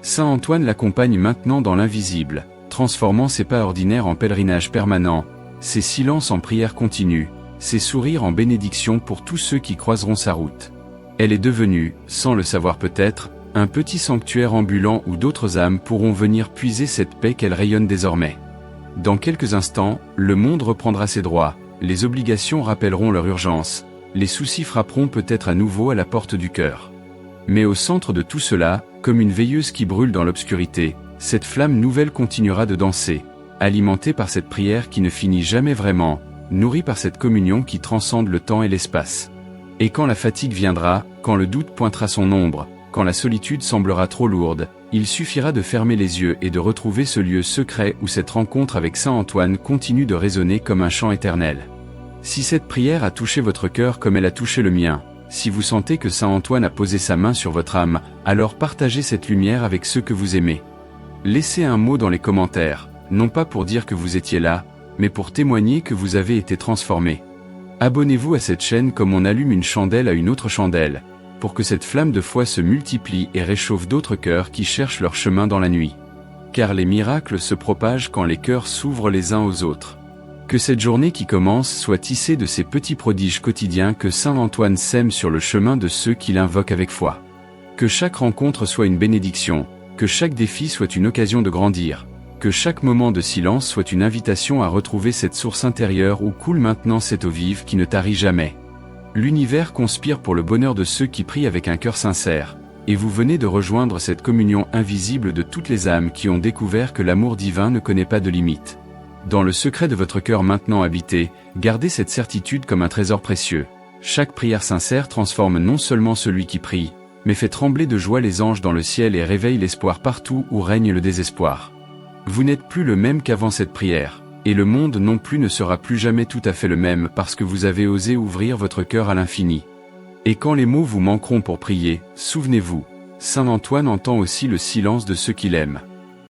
Saint Antoine l'accompagne maintenant dans l'invisible, transformant ses pas ordinaires en pèlerinage permanent, ses silences en prière continue, ses sourires en bénédiction pour tous ceux qui croiseront sa route. Elle est devenue, sans le savoir peut-être, un petit sanctuaire ambulant où d'autres âmes pourront venir puiser cette paix qu'elle rayonne désormais. Dans quelques instants, le monde reprendra ses droits, les obligations rappelleront leur urgence, les soucis frapperont peut-être à nouveau à la porte du cœur. Mais au centre de tout cela, comme une veilleuse qui brûle dans l'obscurité, cette flamme nouvelle continuera de danser, alimentée par cette prière qui ne finit jamais vraiment, nourrie par cette communion qui transcende le temps et l'espace. Et quand la fatigue viendra, quand le doute pointera son ombre, quand la solitude semblera trop lourde, il suffira de fermer les yeux et de retrouver ce lieu secret où cette rencontre avec Saint Antoine continue de résonner comme un chant éternel. Si cette prière a touché votre cœur comme elle a touché le mien, si vous sentez que Saint Antoine a posé sa main sur votre âme, alors partagez cette lumière avec ceux que vous aimez. Laissez un mot dans les commentaires, non pas pour dire que vous étiez là, mais pour témoigner que vous avez été transformé. Abonnez-vous à cette chaîne comme on allume une chandelle à une autre chandelle, pour que cette flamme de foi se multiplie et réchauffe d'autres cœurs qui cherchent leur chemin dans la nuit. Car les miracles se propagent quand les cœurs s'ouvrent les uns aux autres. Que cette journée qui commence soit tissée de ces petits prodiges quotidiens que Saint Antoine sème sur le chemin de ceux qui l'invoquent avec foi. Que chaque rencontre soit une bénédiction, que chaque défi soit une occasion de grandir, que chaque moment de silence soit une invitation à retrouver cette source intérieure où coule maintenant cette eau vive qui ne tarit jamais. L'univers conspire pour le bonheur de ceux qui prient avec un cœur sincère, et vous venez de rejoindre cette communion invisible de toutes les âmes qui ont découvert que l'amour divin ne connaît pas de limite. Dans le secret de votre cœur maintenant habité, gardez cette certitude comme un trésor précieux. Chaque prière sincère transforme non seulement celui qui prie, mais fait trembler de joie les anges dans le ciel et réveille l'espoir partout où règne le désespoir. Vous n'êtes plus le même qu'avant cette prière. Et le monde non plus ne sera plus jamais tout à fait le même parce que vous avez osé ouvrir votre cœur à l'infini. Et quand les mots vous manqueront pour prier, souvenez-vous, Saint Antoine entend aussi le silence de ceux qu'il aime.